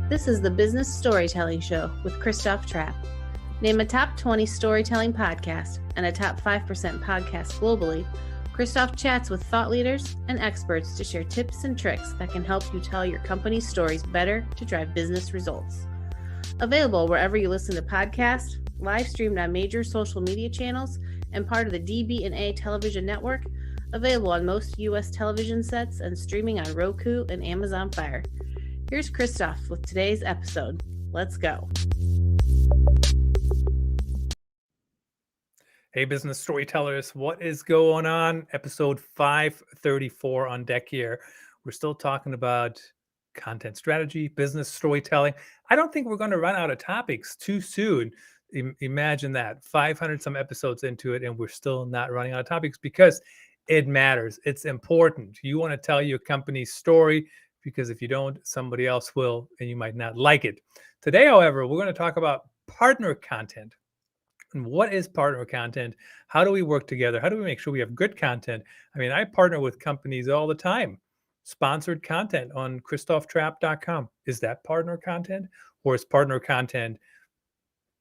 This is the Business Storytelling Show with Christoph Trapp. Name a top 20 storytelling podcast and a top 5% podcast globally. Christoph chats with thought leaders and experts to share tips and tricks that can help you tell your company's stories better to drive business results. Available wherever you listen to podcasts, live streamed on major social media channels, and part of the DB&A television network, available on most U.S. television sets and streaming on Roku and Amazon Fire. Here's Christoph with today's episode. Let's go. Hey, business storytellers, what is going on? Episode 534 on deck here. We're still talking about content strategy, business storytelling. I don't think we're going to run out of topics too soon. Imagine that, 500 some episodes into it, and we're still not running out of topics because it matters. It's important. You want to tell your company's story because if you don't, somebody else will, and you might not like it. Today, however, we're going to talk about partner content. And what is partner content? How do we work together? How do we make sure we have good content? I mean, I partner with companies all the time. Sponsored content on christophtrapp.com. Is that partner content? Or is partner content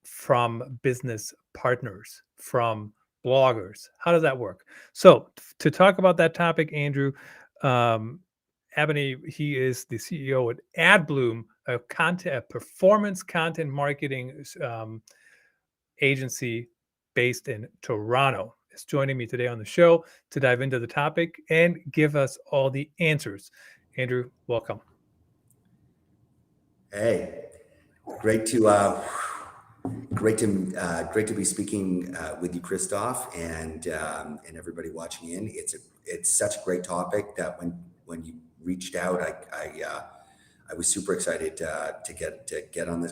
from business partners, from bloggers? How does that work? So to talk about that topic, Andrew, Abony, he is the CEO at Adbloom, a performance content marketing agency based in Toronto, is joining me today on the show to dive into the topic and give us all the answers. Andrew, welcome. Hey, great to be speaking with you, Christoph, and everybody watching in. It's such a great topic that when you reached out, I was super excited to get on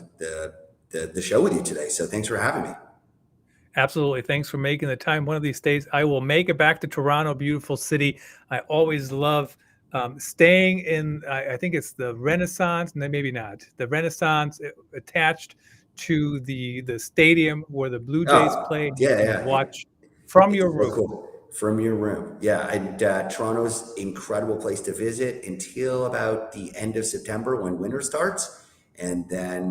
the show with you today. So thanks for having me. Absolutely. Thanks for making the time. One of these days, I will make it back to Toronto, beautiful city. I always love staying in, I think it's the Renaissance, no, maybe not, the Renaissance attached to the stadium where the Blue Jays play. Yeah. Watch from your room. Cool. From your room. Yeah. And Toronto's incredible place to visit until about the end of September when winter starts. And then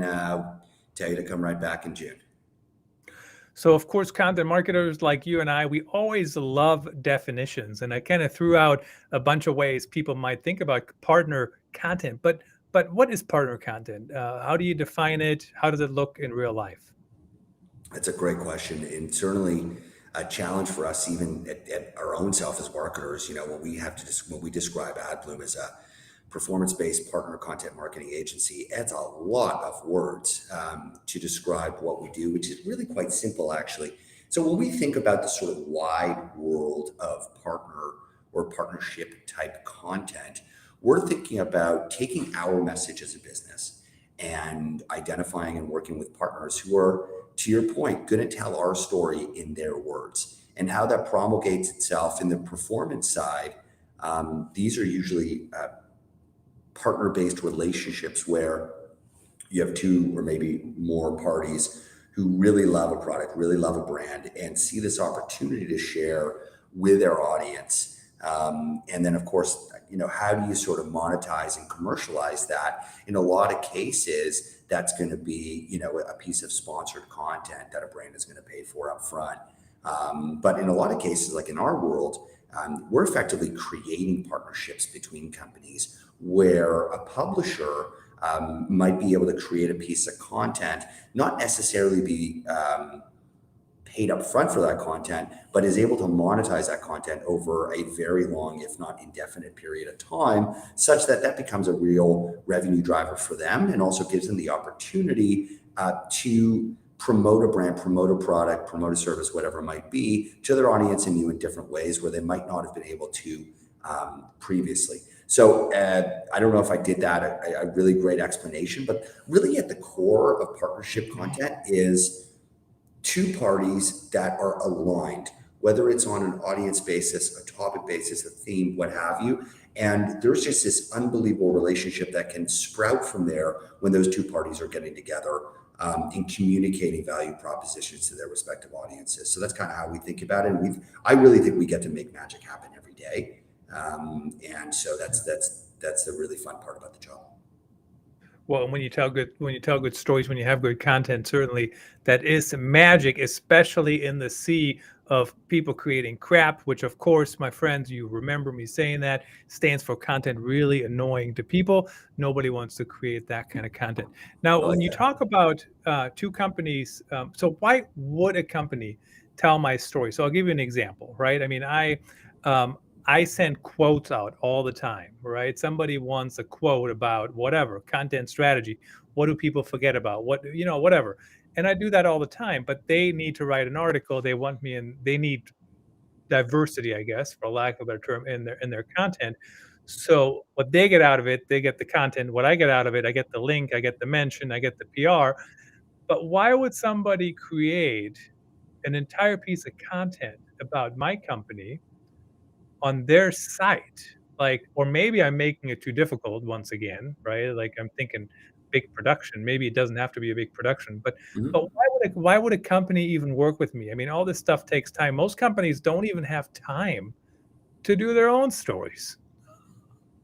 tell you to come right back in June. So, of course, content marketers like you and I, we always love definitions. And I kind of threw out a bunch of ways people might think about partner content. But what is partner content? How do you define it? How does it look in real life? That's a great question, and certainly a challenge for us, even at our own self as marketers. You know, when we describe Adbloom as a performance-based partner content marketing agency, adds a lot of words to describe what we do, which is really quite simple, actually. So when we think about the sort of wide world of partner or partnership type content, we're thinking about taking our message as a business and identifying and working with partners who are, to your point, going to tell our story in their words. And how that promulgates itself in the performance side, these are usually partner-based relationships where you have two or maybe more parties who really love a product, really love a brand, and see this opportunity to share with their audience. And then, of course, you know, how do you sort of monetize and commercialize that? In a lot of cases, that's going to be, you know, a piece of sponsored content that a brand is going to pay for up front. But in a lot of cases, like in our world, we're effectively creating partnerships between companies where a publisher might be able to create a piece of content, not necessarily be paid up front for that content, but is able to monetize that content over a very long, if not indefinite period of time, such that that becomes a real revenue driver for them and also gives them the opportunity to promote a brand, promote a product, promote a service, whatever it might be, to their audience in new and different ways where they might not have been able to previously. So I don't know if I did that a really great explanation, but really at the core of partnership content is two parties that are aligned, whether it's on an audience basis, a topic basis, a theme, what have you. And there's just this unbelievable relationship that can sprout from there when those two parties are getting together and communicating value propositions to their respective audiences. So that's kind of how we think about it. And I really think we get to make magic happen every day. And so that's the really fun part about the job. Well, and when you tell good stories, when you have good content, certainly that is magic, especially in the sea of people creating crap, which of course, my friends, you remember me saying that stands for content really annoying to people. Nobody wants to create that kind of content. Now, I when like you that. talk about two companies, so why would a company tell my story? So I'll give you an example, right? I mean, I send quotes out all the time, right? Somebody wants a quote about whatever, content strategy. What do people forget about? What, whatever. And I do that all the time, but they need to write an article. They want me and they need diversity, I guess, for lack of a better term, in their content. So what they get out of it, they get the content. What I get out of it, I get the link, I get the mention, I get the PR. But why would somebody create an entire piece of content about my company on their site? Like, or maybe I'm making it too difficult once again, right? Like I'm thinking big production. Maybe it doesn't have to be a big production, but Mhm. why would a company even work with me? I mean, all this stuff takes time. Most companies don't even have time to do their own stories.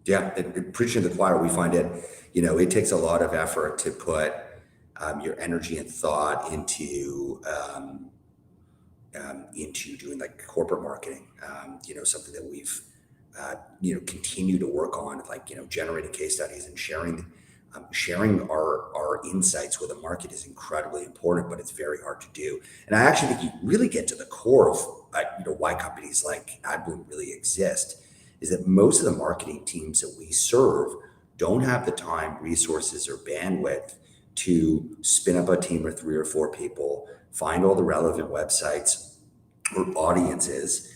Yeah, preaching to the choir, we find it, it takes a lot of effort to put your energy and thought into doing like corporate marketing. Something that we've continue to work on, like generating case studies and sharing our insights with the market is incredibly important, but it's very hard to do. And I actually think you really get to the core of why companies like Adbloom really exist, is that most of the marketing teams that we serve don't have the time, resources, or bandwidth to spin up a team of 3 or 4 people, find all the relevant websites or audiences.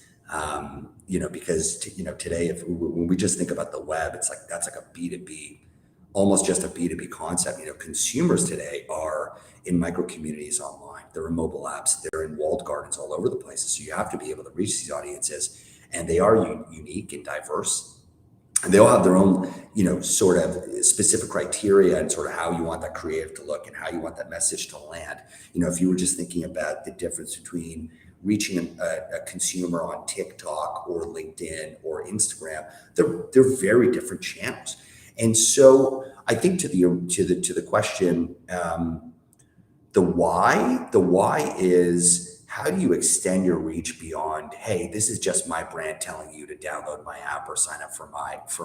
Because today, when we just think about the web, it's like that's like a B2B, almost just a B2B concept. Consumers today are in micro communities online. They're in mobile apps. They're in walled gardens all over the places. So you have to be able to reach these audiences, and they are unique and diverse. And they all have their own, sort of specific criteria and sort of how you want that creative to look and how you want that message to land. If you were just thinking about the difference between reaching a consumer on TikTok or LinkedIn or Instagram, they're very different channels. And so I think to the question, the why is, how do you extend your reach beyond, hey, this is just my brand telling you to download my app or sign up for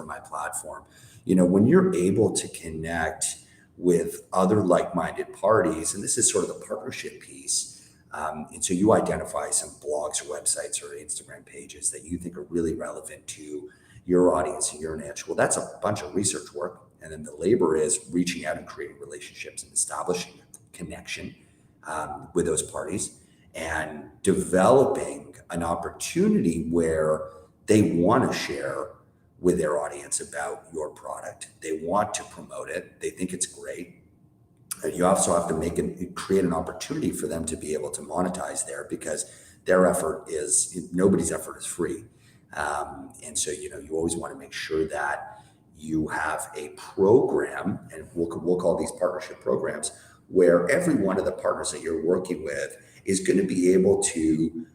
my platform. When you're able to connect with other like-minded parties, and this is sort of the partnership piece. And so you identify some blogs or websites or Instagram pages that you think are really relevant to your audience and your niche. Well, that's a bunch of research work. And then the labor is reaching out and creating relationships and establishing a connection with those parties and developing an opportunity where they want to share with their audience about your product. They want to promote it. They think it's great. And you also have to create an opportunity for them to be able to monetize there, because nobody's effort is free. And so, you always want to make sure that you have a program, and we'll call these partnership programs, where every one of the partners that you're working with is going to be able to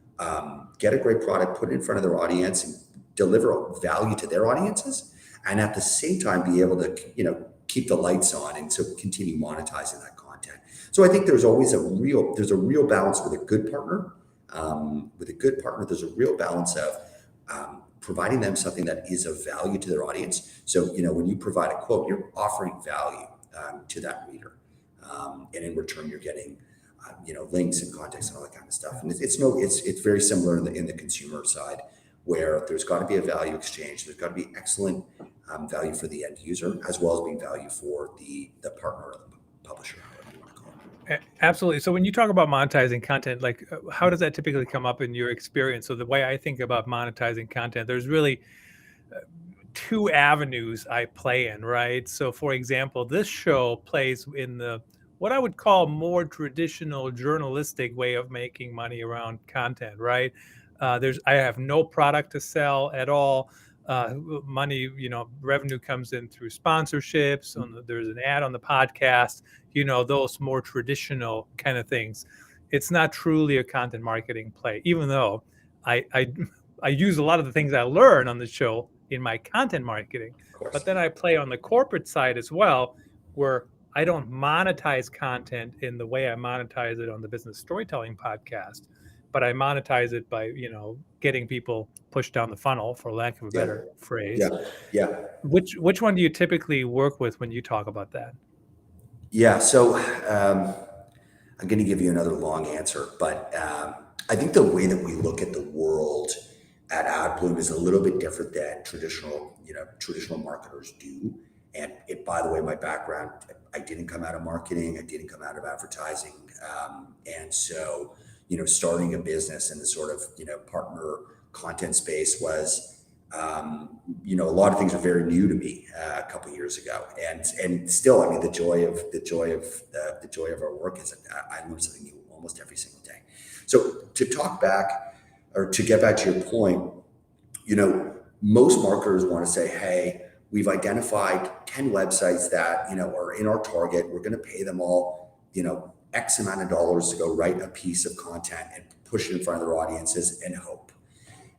get a great product, put it in front of their audience, and deliver value to their audiences, and at the same time be able to keep the lights on and so continue monetizing that content. So I think there's a real balance with a good partner. There's a real balance of providing them something that is of value to their audience. So when you provide a quote, you're offering value to that reader, and in return you're getting links and context and all that kind of stuff. And it's very similar in the consumer side, where there's got to be a value exchange. There's got to be excellent value for the end user, as well as being value for the partner or the publisher, whatever you want to call it. Absolutely. So when you talk about monetizing content, like how does that typically come up in your experience? So the way I think about monetizing content, there's really two avenues I play in, right? So for example, this show plays in the what I would call more traditional journalistic way of making money around content, right? I have no product to sell at all. Money, revenue comes in through sponsorships. There's an ad on the podcast. Those more traditional kind of things. It's not truly a content marketing play, even though I use a lot of the things I learn on the show in my content marketing. Of course. But then I play on the corporate side as well, where I don't monetize content in the way I monetize it on the Business Storytelling podcast, but I monetize it by, getting people pushed down the funnel, for lack of a Yeah. better phrase. Yeah. Yeah. Which one do you typically work with when you talk about that? Yeah. So I'm going to give you another long answer, but I think the way that we look at the world at Adbloom is a little bit different than traditional marketers do. And by the way, my background, I didn't come out of marketing, I didn't come out of advertising, and so starting a business in the sort of partner content space was. A lot of things are very new to me a couple of years ago, and still, I mean, the joy of our work is that I learn something new almost every single day. So to get back to your point, most marketers want to say, hey, we've identified 10 websites that are in our target. We're going to pay them all X amount of dollars to go write a piece of content and push it in front of their audiences and hope.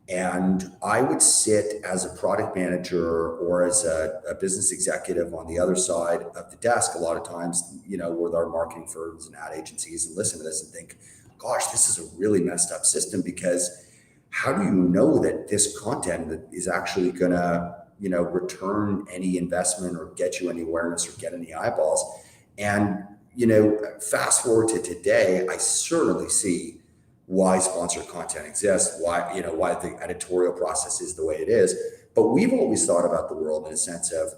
And I would sit as a product manager or as a business executive on the other side of the desk a lot of times, with our marketing firms and ad agencies, and listen to this and think, gosh, this is a really messed up system, because how do you know that this content that is actually going to, return any investment or get you any awareness or get any eyeballs? And, fast forward to today, I certainly see why sponsored content exists, why the editorial process is the way it is. But we've always thought about the world in a sense of,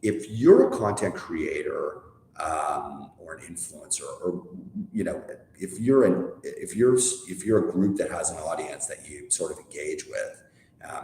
if you're a content creator or an influencer, or if you're a group that has an audience that you sort of engage with,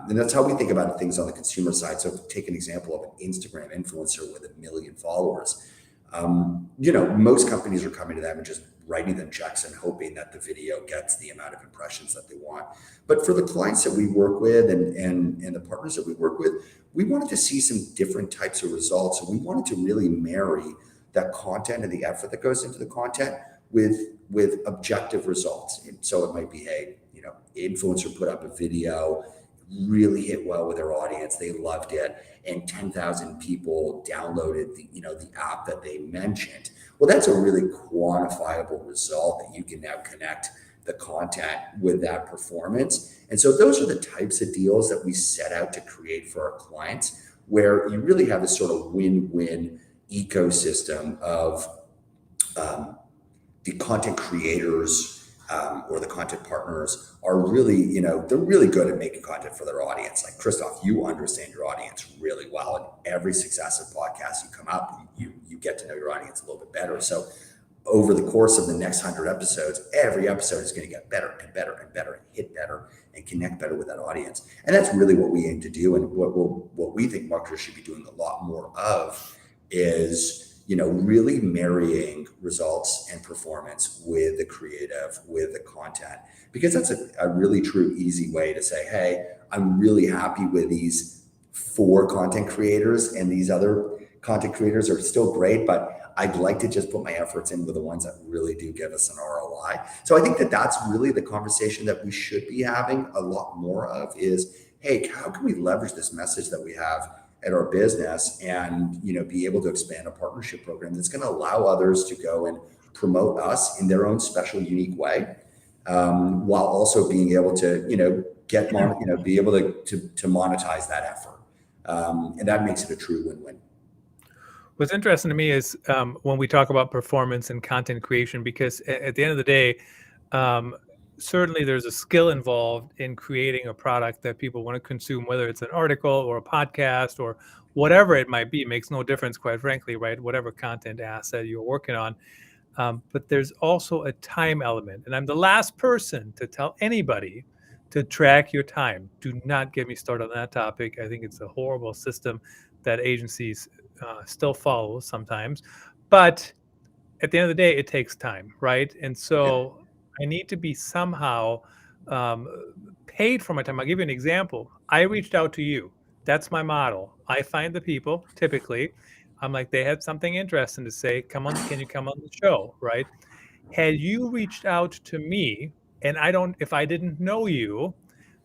and that's how we think about things on the consumer side. So take an example of an Instagram influencer with 1 million followers. Most companies are coming to them and just writing them checks and hoping that the video gets the amount of impressions that they want. But for the clients that we work with and the partners that we work with, we wanted to see some different types of results. And we wanted to really marry that content and the effort that goes into the content with objective results. And so it might be, hey, influencer put up a video, really hit well with their audience. They loved it. And 10,000 people downloaded the app that they mentioned. Well, that's a really quantifiable result that you can now connect the content with that performance. And so those are the types of deals that we set out to create for our clients, where you really have this sort of win-win ecosystem of the content creators or the content partners are really, they're really good at making content for their audience. Like, Christoph, you understand your audience really well. And every successive podcast you come up, you get to know your audience a little bit better. So over the course of the next 100 episodes, every episode is going to get better and better and better, and hit better and connect better with that audience. And that's really what we aim to do. And what we think marketers should be doing a lot more of is, really marrying results and performance with the creative, with the content, because that's a really true, easy way to say, hey, I'm really happy with these 4 content creators, and these other content creators are still great, but I'd like to just put my efforts in with the ones that really do give us an ROI. So I think that that's really the conversation that we should be having a lot more of is, hey, how can we leverage this message that we have at our business and, be able to expand a partnership program that's going to allow others to go and promote us in their own special, unique way, while also being able to, be able to monetize that effort. And that makes it a true win-win. What's interesting to me is when we talk about performance and content creation, because at the end of the day, certainly there's a skill involved in creating a product that people want to consume, whether it's an article or a podcast or whatever it might be. It makes no difference, quite frankly, right? Whatever content asset you're working on. But there's also a time element. And I'm the last person to tell anybody to track your time. Do not get me started on that topic. I think it's a horrible system that agencies still follow sometimes. But at the end of the day, it takes time, right? And so I need to be somehow paid for my time. I'll give you an example. I reached out to you. That's my model. I find the people, typically, I'm like, they had something interesting to say. Come on, can you come on the show, right? Had you reached out to me, and if I didn't know you,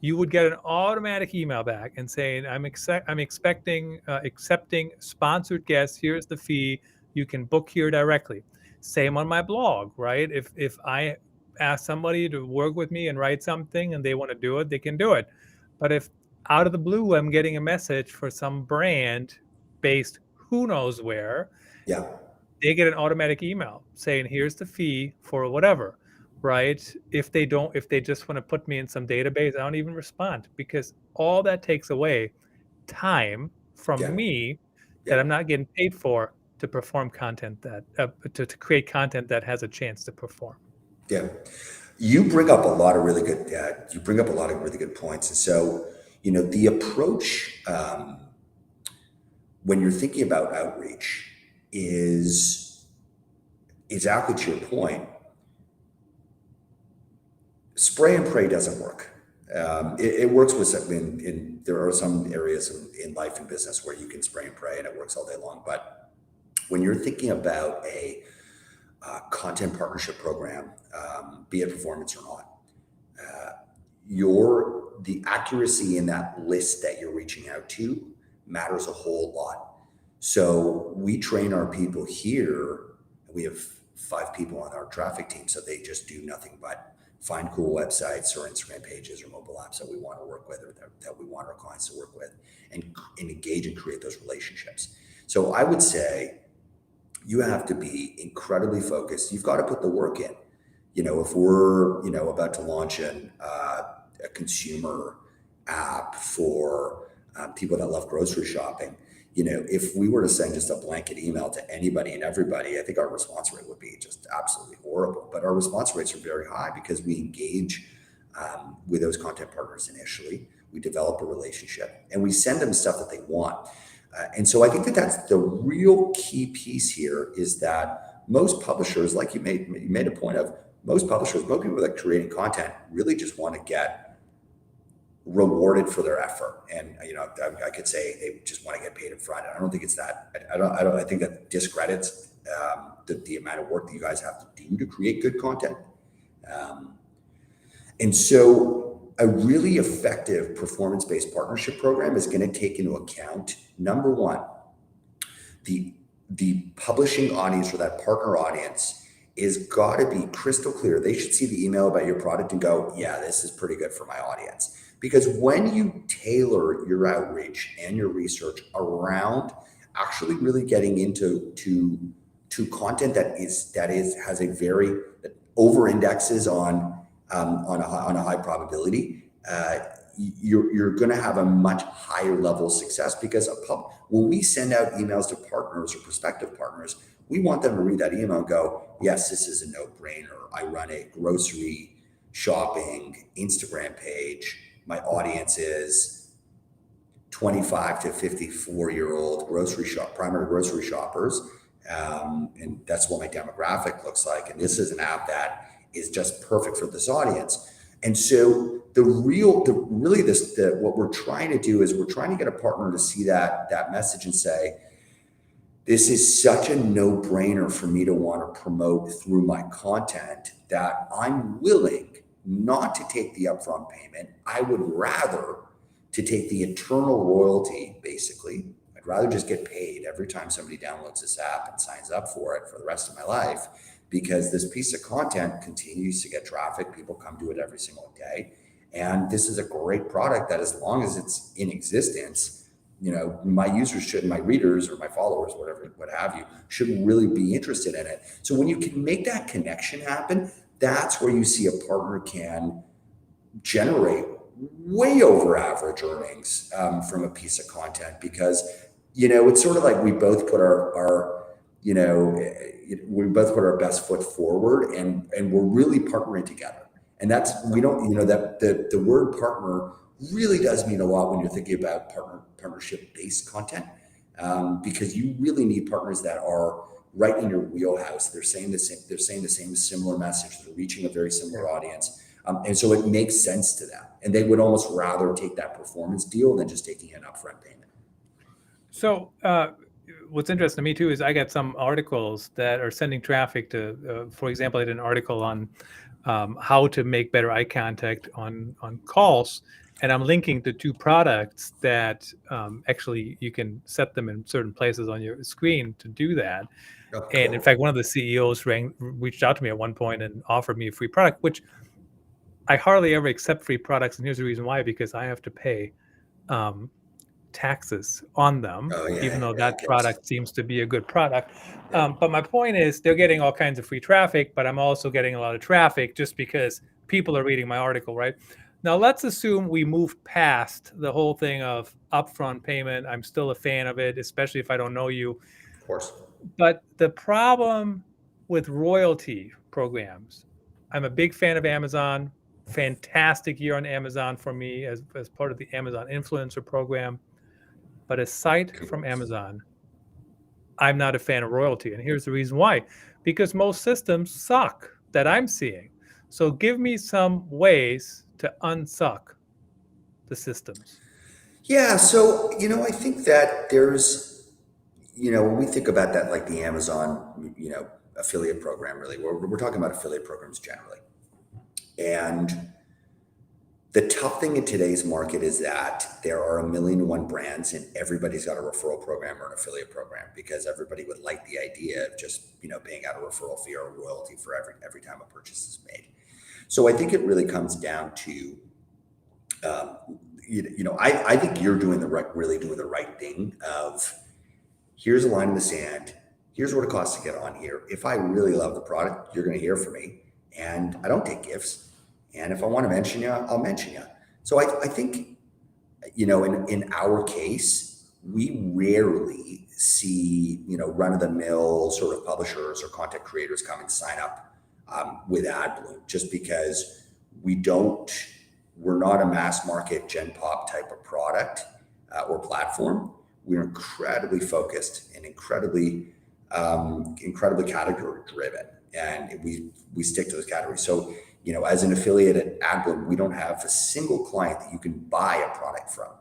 you would get an automatic email back and saying, I'm accepting sponsored guests. Here's the fee. you can book here directly. Same on my blog, right? If I ask somebody to work with me and write something and they want to do it, they can do it. But if out of the blue I'm getting a message for some brand based who knows where, Yeah. they get an automatic email saying, here's the fee for whatever, right? If they just want to put me in some database, I don't even respond, because all that takes away time from Yeah. me that Yeah. I'm not getting paid for to perform content that to create content that has a chance to perform. Yeah. You bring up a lot of really good points. And so, the approach, when you're thinking about outreach, is exactly to your point. Spray and pray doesn't work. It works with there are some areas in life and business where you can spray and pray and it works all day long. But when you're thinking about a content partnership program, be it performance or not, the accuracy in that list that you're reaching out to matters a whole lot. So we train our people here. We have 5 people on our traffic team, so they just do nothing but find cool websites or Instagram pages or mobile apps that we want to work with, or that we want our clients to work with, and engage and create those relationships. So I would say you have to be incredibly focused. You've got to put the work in. If we're about to launch a consumer app for people that love grocery shopping, if we were to send just a blanket email to anybody and everybody, I think our response rate would be just absolutely horrible. But our response rates are very high because we engage with those content partners initially. We develop a relationship and we send them stuff that they want. And so I think that's the real key piece here, is that most publishers, like you made a point of, most people that are creating content really just want to get rewarded for their effort. And, I could say they just want to get paid up front. And I don't think it's that. I think that discredits the amount of work that you guys have to do to create good content. And so a really effective performance-based partnership program is going to take into account, number one, the publishing audience, or that partner audience, is got to be crystal clear. They should see the email about your product and go, yeah, this is pretty good for my audience. Because when you tailor your outreach and your research around actually really getting into content that over indexes on a high probability, you're going to have a much higher level of success. Because when we send out emails to partners or prospective partners, we want them to read that email and go, yes, this is a no-brainer. I run a grocery shopping Instagram page. My audience is 25 to 54-year-old primary grocery shoppers. And that's what my demographic looks like. And this is an app that is just perfect for this audience. And so what we're trying to do is we're trying to get a partner to see that message and say, this is such a no-brainer for me to want to promote through my content that I'm willing not to take the upfront payment. I would rather to take the eternal royalty, basically. I'd rather just get paid every time somebody downloads this app and signs up for it for the rest of my life, because this piece of content continues to get traffic. People come to it every single day. And this is a great product that, as long as it's in existence, my readers or my followers, what have you, should really be interested in it. So when you can make that connection happen, that's where you see a partner can generate way over average earnings from a piece of content. Because, it's sort of like we both put our best foot forward, and we're really partnering together. And the word partner really does mean a lot when you're thinking about partnership-based content, because you really need partners that are right in your wheelhouse. They're saying the same similar message. They're reaching a very similar audience, and so it makes sense to them. And they would almost rather take that performance deal than just taking an upfront payment. So what's interesting to me too is I got some articles that are sending traffic to. For example, I did an article on how to make better eye contact on calls. and I'm linking to 2 products that actually you can set them in certain places on your screen to do that. Oh, And in cool. fact, one of the CEOs reached out to me at one point and offered me a free product, which I hardly ever accept free products. And here's the reason why: because I have to pay taxes on them, Oh yeah, even though yeah, that product seems to be a good product. But my point is, they're getting all kinds of free traffic, but I'm also getting a lot of traffic just because people are reading my article, right? Now, let's assume we move past the whole thing of upfront payment. I'm still a fan of it, especially if I don't know you. of course. But the problem with royalty programs, I'm a big fan of Amazon. Fantastic year on Amazon for me as part of the Amazon Influencer Program. But aside from Amazon, I'm not a fan of royalty. And here's the reason why: because most systems suck that I'm seeing. So give me some ways to unsuck the systems. Yeah, so I think that there's, when we think about that, like the Amazon, affiliate program, really, we're talking about affiliate programs generally. And the tough thing in today's market is that there are 1,000,001 brands, and everybody's got a referral program or an affiliate program, because everybody would like the idea of just paying out a referral fee or a royalty for every time a purchase is made. So I think it really comes down to, I think you're really doing the right thing of, here's a line in the sand. Here's what it costs to get on here. If I really love the product, you're going to hear from me, and I don't take gifts. And if I want to mention you, I'll mention you. So I think, in our case, we rarely see, run-of-the-mill sort of publishers or content creators come and sign up with Adbloom, just because we're not a mass market Gen Pop type of product or platform. We're incredibly focused and incredibly category driven, and we stick to those categories. So, as an affiliate at Adbloom, we don't have a single client that you can buy a product from.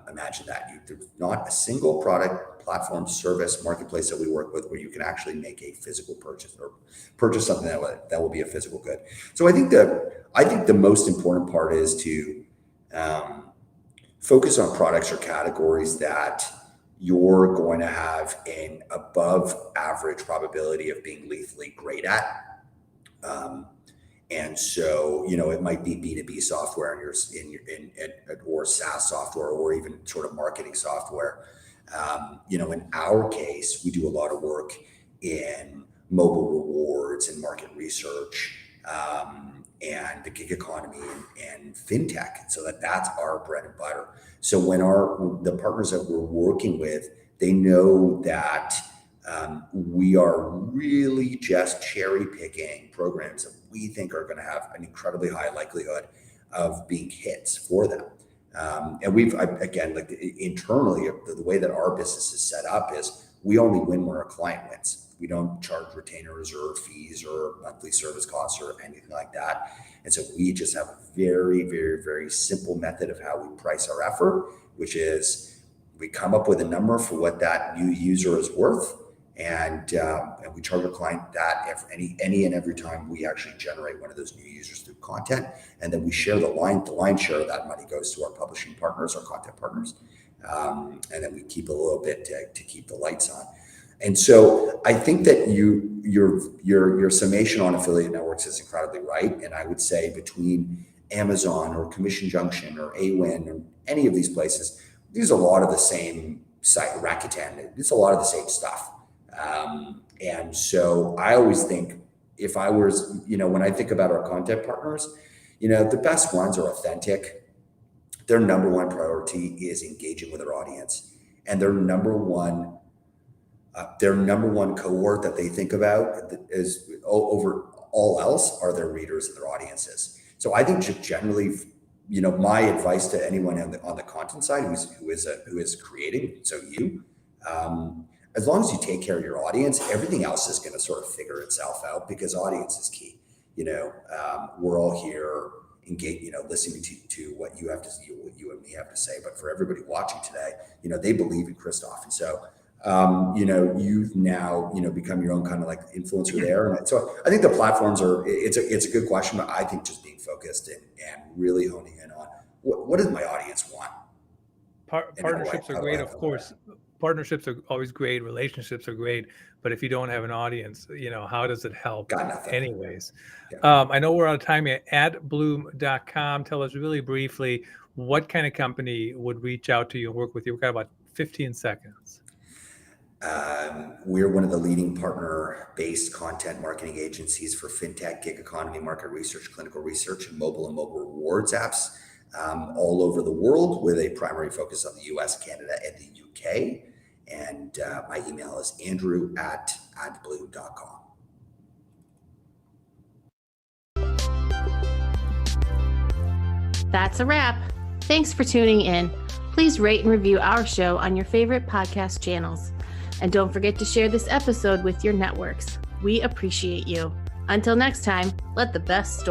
Imagine that. There's not a single product, platform, service, marketplace that we work with where you can actually make a physical purchase or purchase something that will be a physical good. So I think the most important part is to focus on products or categories that you're going to have an above average probability of being lethally great at. And so, it might be B2B software or SaaS software, or even sort of marketing software. In our case, we do a lot of work in mobile rewards and market research, and the gig economy and fintech. So that's our bread and butter. So when the partners that we're working with, they know that we are really just cherry picking programs that we think are going to have an incredibly high likelihood of being hits for them. And internally, the way that our business is set up is we only win when our client wins. We don't charge retainers or fees or monthly service costs or anything like that. And so we just have a very, very, very simple method of how we price our effort, which is we come up with a number for what that new user is worth. And we charge a client that any and every time we actually generate one of those new users through content, and then we share the line share of that money goes to our publishing partners, our content partners, and then we keep a little bit to keep the lights on. And so I think that your summation on affiliate networks is incredibly right. And I would say between Amazon or Commission Junction or AWIN or any of these places, there's a lot of the same site, Rakuten. It's a lot of the same stuff. And so I always think, if I was, when I think about our content partners, the best ones are authentic. Their number one priority is engaging with their audience, and their number one cohort that they think about is over all else are their readers and their audiences. So I think just generally, my advice to anyone on the content side who is creating, so as long as you take care of your audience, everything else is going to sort of figure itself out, because audience is key. We're all here engaged, listening to what you have to see, what you and me have to say. But for everybody watching today, they believe in Christoph. And so, you've now, become your own kind of like influencer there. And so I think the platforms it's a good question, but I think just being focused and really honing in on what does my audience want? Partnerships are great, of course. Partnerships are always great. Relationships are great. But if you don't have an audience, how does it help? Got nothing. Anyways, Yeah. I know we're out of time here. Adbloom.com. Tell us really briefly what kind of company would reach out to you and work with you. We've got about 15 seconds. We're one of the leading partner-based content marketing agencies for fintech, gig economy, market research, clinical research, and mobile rewards apps all over the world, with a primary focus on the US, Canada, and the UK. And my email is andrew@adbloom.com. That's a wrap. Thanks for tuning in. Please rate and review our show on your favorite podcast channels. And don't forget to share this episode with your networks. We appreciate you. Until next time, let the best story